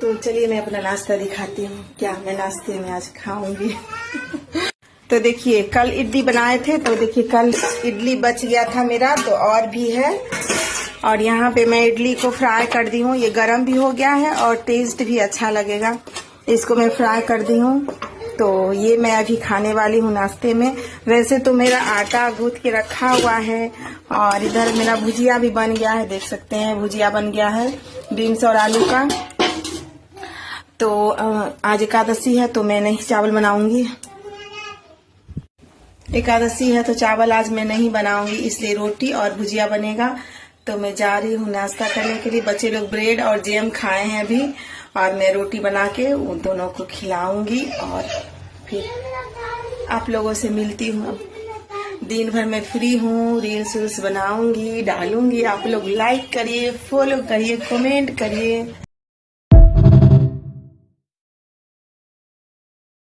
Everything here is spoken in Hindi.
तो चलिए मैं अपना नाश्ता दिखाती हूँ, क्या मैं नाश्ते में आज खाऊंगी। तो देखिए कल इडली बनाए थे, तो देखिए कल इडली बच गया था मेरा, तो और भी है। और यहाँ पे मैं इडली को फ्राई कर दी हूँ, ये गरम भी हो गया है और टेस्ट भी अच्छा लगेगा। इसको मैं फ्राई कर दी हूँ, तो ये मैं अभी खाने वाली हूँ नाश्ते में। वैसे तो मेरा आटा गूंथ के रखा हुआ है और इधर मेरा भुजिया भी बन गया है, देख सकते हैं भुजिया बन गया है बीन्स और आलू का। तो आज एकादशी है तो मैं नहीं चावल बनाऊंगी, एकादशी है तो चावल आज मैं नहीं बनाऊंगी, इसलिए रोटी और भुजिया बनेगा। तो मैं जा रही हूँ नाश्ता करने के लिए। बच्चे लोग ब्रेड और जैम खाए हैं अभी, और मैं रोटी बना के उन दोनों को खिलाऊंगी और फिर आप लोगों से मिलती हूँ। दिन भर मैं फ्री हूँ, रील्स बनाऊंगी, डालूंगी। आप लोग लाइक करिए, फॉलो करिए, कमेंट करिए।